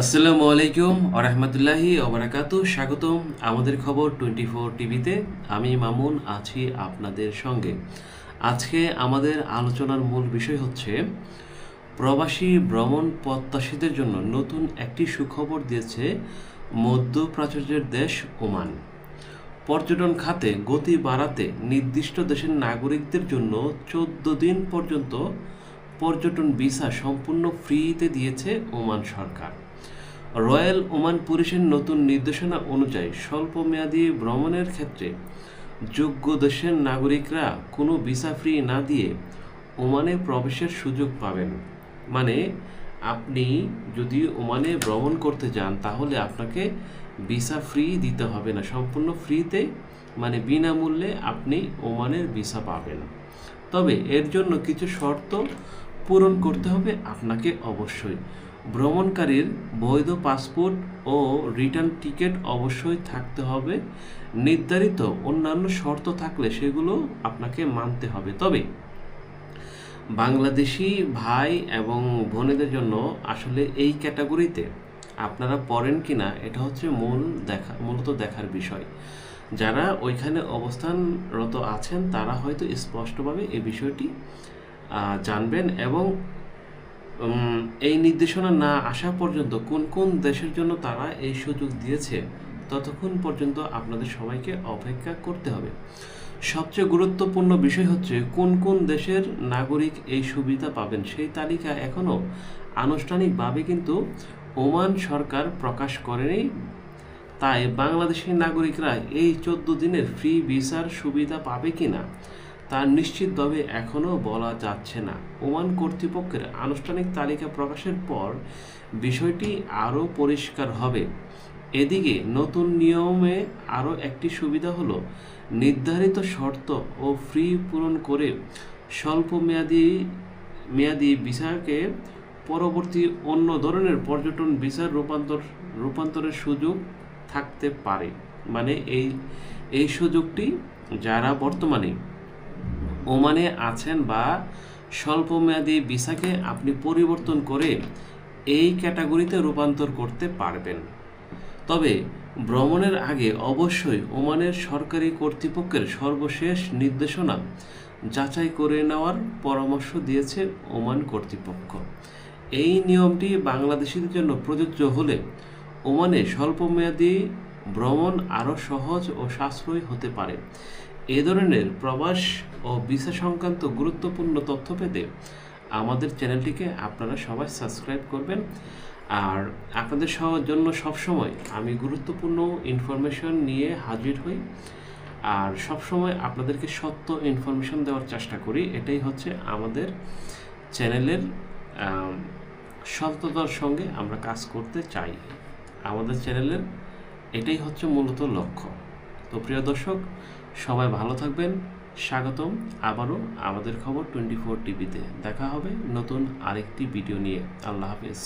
আসসালামু আলাইকুম আরহামতুল্লাহি ওবারাকাতু। স্বাগতম আমাদের খবর 24 টিভিতে। আমি মামুন আছি আপনাদের সঙ্গে। আজকে আমাদের আলোচনার মূল বিষয় হচ্ছে প্রবাসী ভ্রমণ প্রত্যাশীদের জন্য নতুন একটি সুখবর দিয়েছে মধ্যপ্রাচ্যের দেশ ওমান। পর্যটন খাতে গতি বাড়াতে নির্দিষ্ট দেশের নাগরিকদের জন্য 14 দিন পর্যন্ত পর্যটন ভিসা সম্পূর্ণ ফ্রিতে দিয়েছে ওমান সরকার। রয়্যাল ওমান পুলিশের নতুন নির্দেশনা অনুযায়ী স্বল্পমেয়াদী ভ্রমণের ক্ষেত্রে যোগ্য দেশের নাগরিকরা কোনো ভিসা ফ্রি না দিয়ে ওমানে প্রবেশের সুযোগ পাবেন। মানে আপনি যদি ওমানে ভ্রমণ করতে যান তাহলে আপনাকে ভিসা ফ্রি দিতে হবে না, সম্পূর্ণ ফ্রিতে মানে বিনামূল্যে আপনি ওমানের ভিসা পাবেন। তবে এর জন্য কিছু শর্ত পূরণ করতে হবে আপনাকে অবশ্যই। ভ্রমণকারীর বৈধ পাসপোর্ট ও রিটার্ন টিকিট অবশ্যই থাকতে হবে। নির্ধারিত অন্যান্য শর্ত থাকলে সেগুলো আপনাকে মানতে হবে। তবে বাংলাদেশি ভাই এবং বোনেদের জন্য আসলে এই ক্যাটাগরিতে আপনারা পড়েন কিনা এটা হচ্ছে মূলত দেখার বিষয়। যারা ওইখানে অবস্থানরত আছেন তারা হয়তো স্পষ্টভাবে এই বিষয়টি জানবেন এবং এই নির্দেশনা না আসা পর্যন্ত কোন কোন দেশের জন্য তারা এই সুযোগ দিয়েছে ততক্ষণ পর্যন্ত আপনাদের সবাইকে অপেক্ষা করতে হবে। সবচেয়ে গুরুত্বপূর্ণ বিষয় হচ্ছে কোন কোন দেশের নাগরিক এই সুবিধা পাবেন সেই তালিকা এখনও আনুষ্ঠানিকভাবে কিন্তু ওমান সরকার প্রকাশ করেনি। তাই বাংলাদেশি নাগরিকরা এই 14 দিনের ফ্রি ভিসার সুবিধা পাবে কিনা তা নিশ্চিতভাবে এখনও বলা যাচ্ছে না। ওমান কর্তৃপক্ষের আনুষ্ঠানিক তালিকা প্রকাশের পর বিষয়টি আরও পরিষ্কার হবে। এদিকে নতুন নিয়মে আরও একটি সুবিধা হলো নির্ধারিত শর্ত ও ফি পূরণ করে স্বল্প মেয়াদি ভিসাকে পরবর্তী অন্য ধরনের পর্যটন ভিসার রূপান্তরের সুযোগ থাকতে পারে। মানে এই সুযোগটি যারা বর্তমানে ওমানে আছেন বা স্বল্পমেয়াদী ভিসাকে আপনি পরিবর্তন করে এই ক্যাটাগরিতে রূপান্তর করতে পারবেন। তবে ভ্রমণের আগে অবশ্যই ওমানের সরকারি কর্তৃপক্ষের সর্বশেষ নির্দেশনা যাচাই করে নেওয়ার পরামর্শ দিয়েছে ওমান কর্তৃপক্ষ। এই নিয়মটি বাংলাদেশিদের জন্য প্রযোজ্য হলে ওমানে স্বল্পমেয়াদী ভ্রমণ আরও সহজ ও সাশ্রয়ী হতে পারে। এ ধরনের প্রবাস ও ভিসা সংক্রান্ত গুরুত্বপূর্ণ তথ্য পেতে আমাদের চ্যানেলটিকে আপনারা সবাই সাবস্ক্রাইব করবেন। আর আপনাদের জন্য সবসময় আমি গুরুত্বপূর্ণ ইনফরমেশন নিয়ে হাজির হই আর সবসময় আপনাদেরকে সত্য ইনফরমেশন দেওয়ার চেষ্টা করি। এটাই হচ্ছে আমাদের চ্যানেলের সততার সঙ্গে আমরা কাজ করতে চাই। আমাদের চ্যানেলের এটাই হচ্ছে মূলত লক্ষ্য। তো প্রিয় দর্শক, সবাই ভালো থাকবেন। স্বাগতম আবারও আমাদের খবর 24 টিভিতে। দেখা হবে নতুন আরেকটি ভিডিও নিয়ে। আল্লাহ হাফেজ।